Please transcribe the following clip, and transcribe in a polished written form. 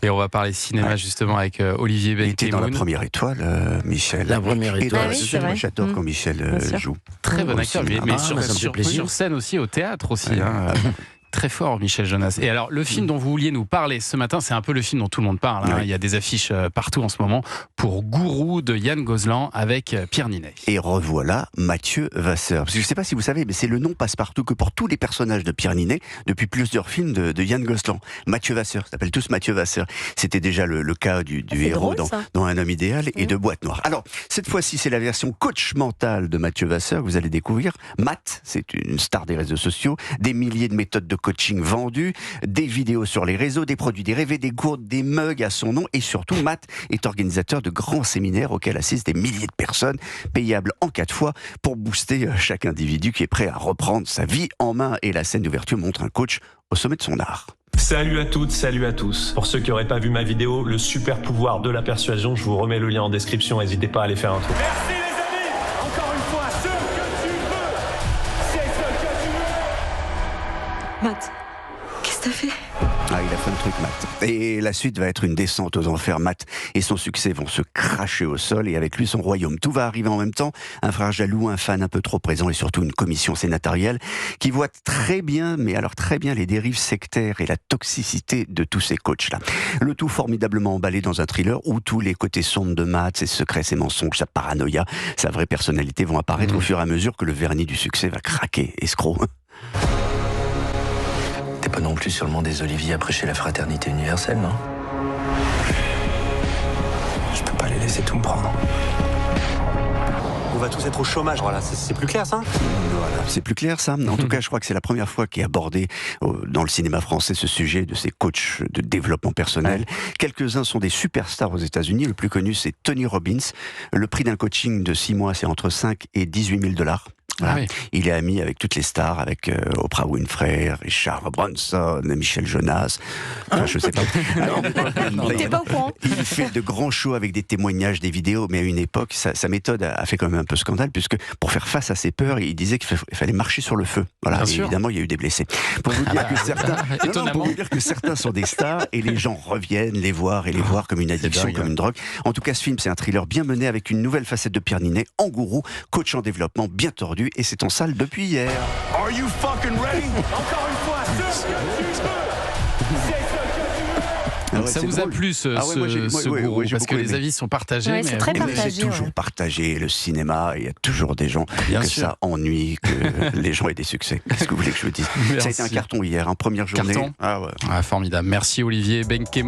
Et on va parler cinéma justement avec Olivier Il était dans la Benkemoun. première étoile, Michel. La première Et dans étoile. la oui, deuxième, c'est vrai. j'adore quand Michel joue. Très bon Au acteur, cinéma. mais ça me fait plaisir. sur scène aussi, au théâtre aussi. Hein. Très fort, Michel Jonas. Et alors, le film dont vous vouliez nous parler ce matin, c'est un peu le film dont tout le monde parle. Hein. Oui. Il y a des affiches partout en ce moment pour Gourou de Yann Gozlan avec Pierre Ninet. Et revoilà Mathieu Vasseur. Parce que je ne sais pas si vous savez, mais c'est le nom passe-partout que pour tous les personnages de Pierre Ninet depuis plusieurs films de Yann Gozlan. Mathieu Vasseur, ils s'appellent tous Mathieu Vasseur. C'était déjà le cas du héros drôle, ça. dans Un homme idéal et de Boîte Noire. Alors, cette fois-ci, c'est la version coach mental de Mathieu Vasseur que vous allez découvrir. Matt, c'est une star des réseaux sociaux, des milliers de méthodes de coaching vendues, des vidéos sur les réseaux, des produits dérivés, des gourdes, des mugs à son nom, et surtout, Matt est organisateur de grands séminaires auxquels assistent des milliers de personnes, payables en 4 fois, pour booster chaque individu qui est prêt à reprendre sa vie en main. Et la scène d'ouverture montre un coach au sommet de son art. Salut à toutes, salut à tous. Pour ceux qui n'auraient pas vu ma vidéo, le super pouvoir de la persuasion, je vous remets le lien en description, n'hésitez pas à aller faire un tour. Merci les amis. Encore une fois, ce que tu veux, c'est ce que tu veux. Matt, qu'est-ce que t'as fait? Ah, il a fait un truc, Matt. Et la suite va être une descente aux enfers. Matt et son succès vont se cracher au sol, et avec lui son royaume. Tout va arriver en même temps. Un frère jaloux, un fan un peu trop présent, et surtout une commission sénatoriale qui voit très bien, mais alors très bien, les dérives sectaires et la toxicité de tous ces coachs-là. Le tout formidablement emballé dans un thriller où tous les côtés sombres de Matt, ses secrets, ses mensonges, sa paranoïa, sa vraie personnalité vont apparaître au fur et à mesure que le vernis du succès va craquer. Escroc. T'es pas non plus sur le mont des Oliviers à prêcher la fraternité universelle, non? Je peux pas les laisser tout me prendre. On va tous être au chômage. Voilà, c'est plus clair ça? Voilà, c'est plus clair ça. En tout cas, je crois que c'est la première fois qu'est abordé dans le cinéma français ce sujet de ces coachs de développement personnel. Quelques-uns sont des superstars aux États-Unis. Le plus connu, c'est Tony Robbins. Le prix d'un coaching de 6 mois, c'est entre 5 et 18 000 $. Voilà. Ah oui. Il est ami avec toutes les stars, avec Oprah Winfrey, Richard Branson, Michel Jonas. Enfin, je sais pas. T'es pas au courant? Il fait de grands shows avec des témoignages, des vidéos, mais à une époque, sa méthode a fait quand même un peu scandale, puisque pour faire face à ses peurs, il disait qu'il fallait marcher sur le feu. Voilà. Bien Et sûr. évidemment, il y a eu des blessés. Pour vous dire que certains, Étonnamment. pour vous dire que certains sont des stars, et les gens reviennent les voir comme une addiction, dingue, comme une drogue. En tout cas, ce film, c'est un thriller bien mené avec une nouvelle facette de Pierre Ninet, en gourou, coach en développement, bien tordu, et c'est en salle depuis hier. Are you fucking ready? Encore une fois, ce que tu veux, c'est ce que tu veux. Donc ça vous a plu ce Gourou, j'ai parce beaucoup que les aimé. avis sont partagés. Ouais, c'est mais très vous- Mais partagé, c'est toujours ouais. partagé, le cinéma, il y a toujours des gens Bien que sûr. ça ennuie, que les gens aient des succès. Qu'est-ce que vous voulez que je vous dise? Ça a été un Merci. carton hier, première journée. Carton. Ah ouais. Ah, formidable. Merci Olivier Benkemoun.